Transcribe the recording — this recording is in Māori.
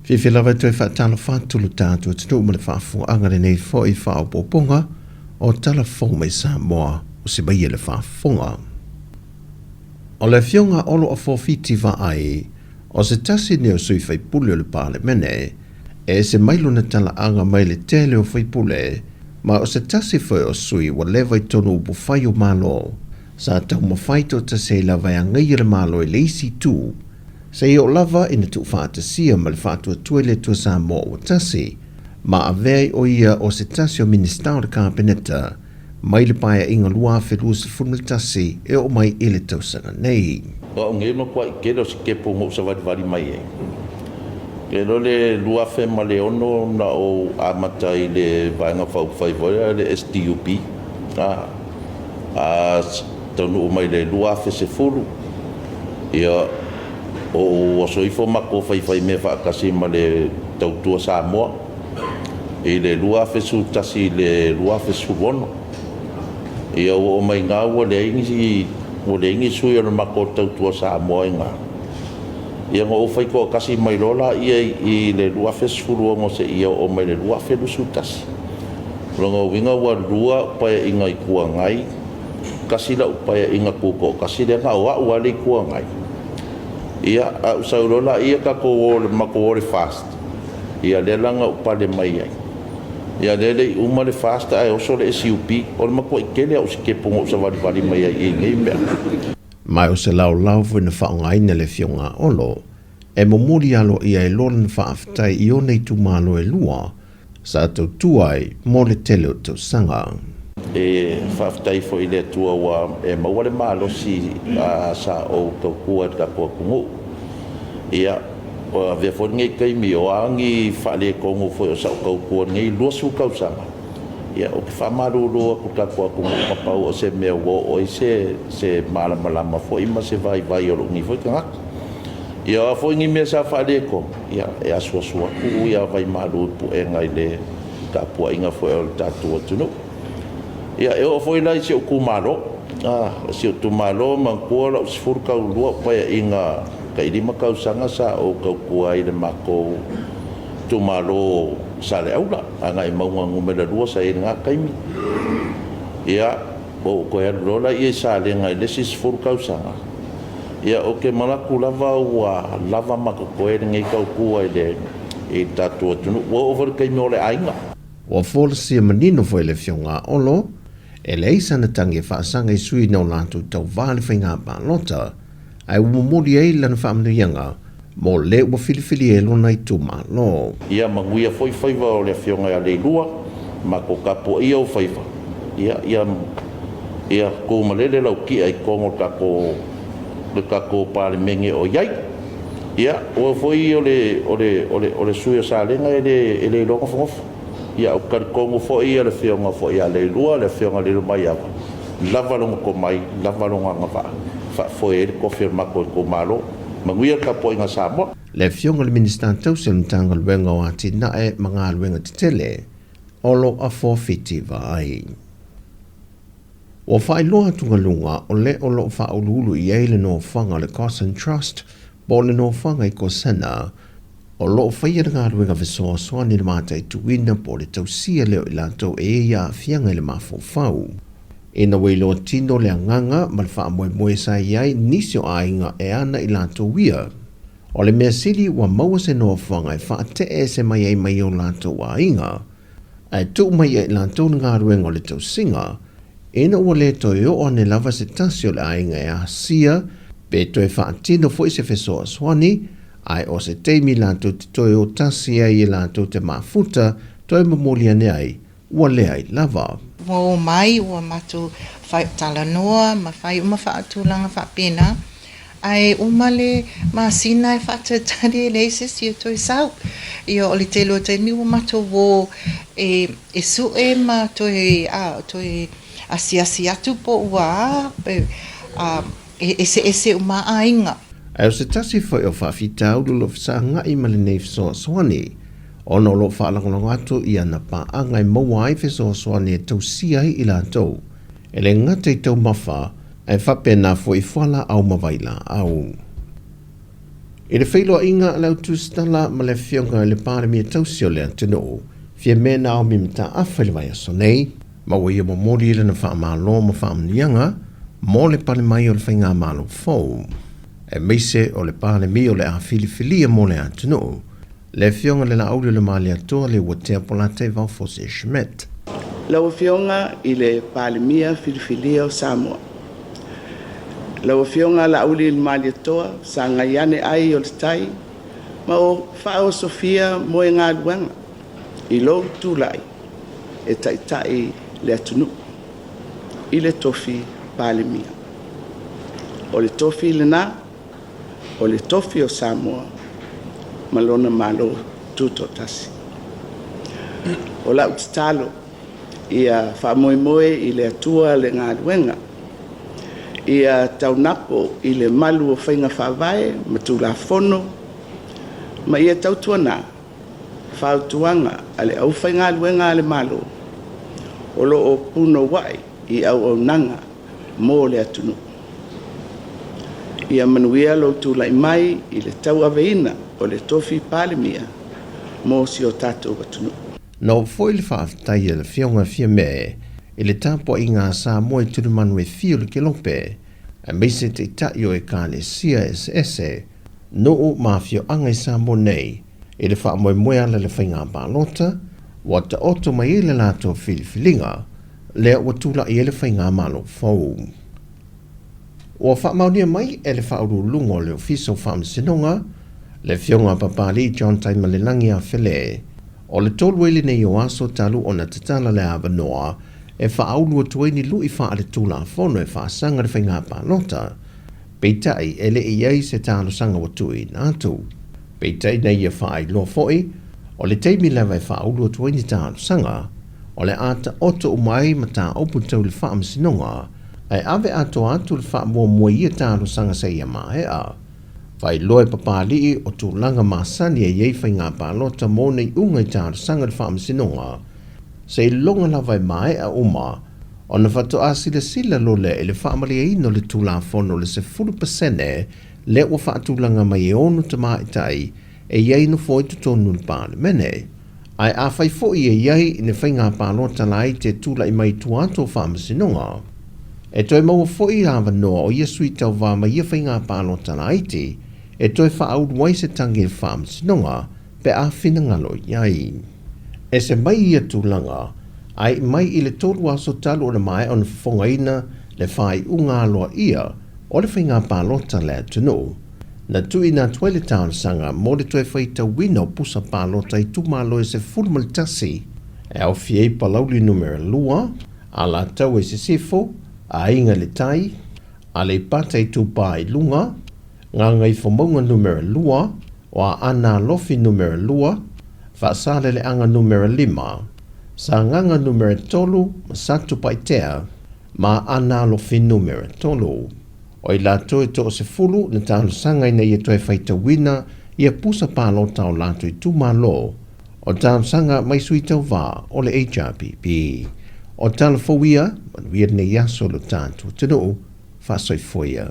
Fifi lava toi whaatala whaatulu tātua tino umare whaafunga le nei fo I whaopoponga o tala fo mai Sāmoa o se mai le whaafunga. O le fionga olo a fōwhiti wa ai, o se tasi neo sui whaipule o le pāle mene, e se mailo na tala anga mai le tele o whaipule, ma o se tasi whai o sui wa lewa I tonu upu whai o malo, sa tau ma whaito ta se lava ya ngai le malo e leisi tū, se I o lava ina tu whaata sia ma le whaatua tuele tua Sāmoa o tasi, ma a vei o ia o se tasi o ministau le kāpeneta, mai le paia inga lua whelua se funga tasi e o mai ele tausanga nei. O nge no kwa ikero se kepo mo sa vari mai e. Kero le lua whe ma le ono na o amatai le vaenga whai voia le STUP. Tanu o mai le lua whe se furu. Ia o soifo mako whai me whaakasi ma le tautua Sāmoa. I le lua whe su tasi le lua whe su wono. Ia o mai ngā ua le ingi sui ana mako tautua Sāmoa I ngā. Ia ngā o whai ko kasi mai lola ia I le lua whesfuru ngo se ia o mai le lua whelusu tasi. Ronga winga wa lua paya inga I kua ngai, kasi la upaya inga kuko, kasi le ngā oa ua le kua ngai. Ia au sau lola ia ka ko o le mako o le fast. Ia le langa upale mai ai. Ia lele uma le fasta ai oso le SUP o le mako ikele au se kepongo sa vari mai ai ngai mea. Mai o se lau vina whaongaina le fionga olo, e momuri alo ia e loran whaaftai I o nei tumalo e lua, sa tau tuai mo le tele o tau sanga. E whaaftai fo I le tua wa e mawale malo si sa o tau kua ka kua kungu. Ia o vea fo ngai kai mi o angi whale kongo fo o sa o kau kua ngai lua su kau sanga. Ia o ke whamaru roa ku ka kua kungu kapau o se mea o I se malama fo ima se vai o rungi fo I ka ngak. Ia fo ingi mea sa whale ko. Ia e asua ku ia vai maru pu e ngai le ka pua inga fo e o tatua tunu. Ia e o fo ilai se o kumaro. Se o tumalo mangkua la usifuru kau lua paya inga ka ilima kau sanga sa o kau kua I le mako tumalo sa le aula anga I maunga ngumela lua sa I ngā kaimi. Ia o koe rola I sa le ngai le sisifuru kau sanga. Ia o ke malaku lava ua lava maka koe ngai kau kua I le tatua tunu ua over kaimi o le ainga. Ua fōlasi manino fo le fionga olo, e le isana tangi whaasanga I sui nau lātu tau vāle whainga pālota, ai umumuri ei lana whaamnuianga, mo le ua filifili e lona I tūmalo. Ia manguia whaiwha o le fionga a le lua, ma ko kapo ia o whaiwha. Ia ko malele lau ki ai kongo kako pāle menge o iai. Ia o foi o le sui o sālenga e le longa whangofa. Ia o karikongo fo ia le fionga fo ia le lua, le fionga le lumai awa. Lava longa ko mai, lava longa ngawha. Fo e ko firma ko malo. Manguia ka po inga Sāmoa. Le fionga le minister tau se mtanga luenga o ati nae mga luenga titele, olo a fōwhiti vai. O whai loa tunga lunga o le olo wha ululu I eile no whanga le Cosson Trust, bo le no whanga I ko sena, o lo whaia ngā ruenga visoa soa ni le mātai tuina po le tausia leo I lātou e ia fianga le mawhau. E na weilo tino le anganga ma le wha moe sa iai nisio ainga e ana I lātou ia. O le mea sili wa maua se noa whanga e wha te e se mai mai o lātou ainga. Ai tu mai e lātou ngā ruenga o le tausinga, e na ua le toi o ne lava se tasio le ainga e a sia, pe toi wha tino fo I se fesoa swani, ai o se teimi lātou te toi o tasi ai e lātou te mafuta, toi mamolia ne ai, ua le ai lava. O mai, ua matu whai tala noa, ma whai uma whaatulanga whapena, ai umale ma sina e whaatatari le sisi e toi sau. Ia o le telo teimi ua matu wo e su e ma toi asi atu po ua, ese uma ainga. Ai o se tasi whai o whawhita ulo sa ngai ma le nei whasoa soani. Ono lo whaalangolong atu I ana paanga I maua ai whasoa soani e tau siai I lātou. E le ngata I tau mawha, ai whapena fo I whala au mawaila au. I le whailo inga lau tūstala ma le whionga le pāre mia tausio le antino, fia mena o mimta awhai vai aso nei, ma wa ia mo mori le na wha amalo ma wha amnianga, mo le pale mai o le whainga amalo fau. E meise o le pale mi o le a filifilia mo le antino, le whionga le la audio le mali atoa le watea polate vau fose Schmidt. Lau whionga i le pale mia filifilia o Sāmoa. Lau whionga la auli le mali atoa, sa ngaiane ai o le tai, ma o whao Sofia mo e ngā luanga, i lo tūlai, e tai le atunu, i le tofi pale mia. O le tofi le nā, o le tofi o Sāmoa, malona malo tuto tasi. O la utitalo, ia whamoemoe i le atua le ngā luenga, ia taunapo i le malu o whainga whawai, matula fono, ma ia tautuana, whautuanga, ale au whainga luenga ale malo, o lo o puno wai i au nanga, mō le atunu. Ia manuia lo tūlai mai i le tau aveina o le tofi pale mia, mō si o tātou atunu. No foi le whaaftai le whionga fia me, i le tāpo i ngā Sāmoa i turu manu e whio le kelope, a meise te tai o e kāne sia SEP, no o mawhio angai Sāmoa nei, i le wha moe moe ala le whainga pālota, wa ta oto mai i le lato filifilinga, lea wa tūla i le whainga malo fau. Wa wha maunia mai e le wha uru lungo le ofiso wha msinonga, le whionga papali John Taima le langi a whele, o le tolu ele nei o aso talu o na tatala le awanoa, e wha aulua tueni lu i wha ale tūla fono e wha sanga le whainga pālota, peitai ele i ei se tālu sanga wa tui nātu. Peitai nei e wha ai loa foi, o le teimi lewa e wha aulua tueni tālu sanga, o le ata oto umai ma tā opu tau le wha amsinonga, ai ave ato atu le wha mua mua ia tālu sanga se ia mahea. Vai loe papali o tūlanga masani e iei whainga pālota mō nei unga i tālu sanga le wha amsinonga, se longa la vai mai a uma, o na whato asila sila lo le ele whaamali e ino le tūla fono le se 40% le ua whaatūlanga mai e onu ta mai tai e iei no foi tu tonu le pāle mene. Ai a whai foi e iei ne whainga pālota lai te tūla i mai tuato whaamasinonga. E toi maua foi hawa noa o ia sui tau wā mai ia whainga pālota lai te, e toi whaaudu wai se tangi le whaamasinonga pe a whina ngalo iei. E se mai ia tūlanga, ai mai i le tolu aso talu o le mai o na whongaina le whai unga aloa ia o le whainga pālota le atunu. Na tui nā tuele tāna sanga mō le toi whaita wina o pusa pālota i tūmalo e se fulmalitasi e au fiei palauli numero lua, a la tau e se sifo, a inga le tai, a le pata i tūpā i lunga, ngā ngai whamonga numero lua, o a ana lofi numero lua, whaasale le anga numero 5, sa nganga numero 3, ma satu paitea, ma ana lofi numero 3. O i la toe to se fulu na tālu sanga ina ia toe whaita wina, ia pusa pālota o lato i tūmalo, o tālu sanga mai sui tau wā o le HRPP. O tālu fawia, manuia ne yaso lo tātu tino, whasoi foia.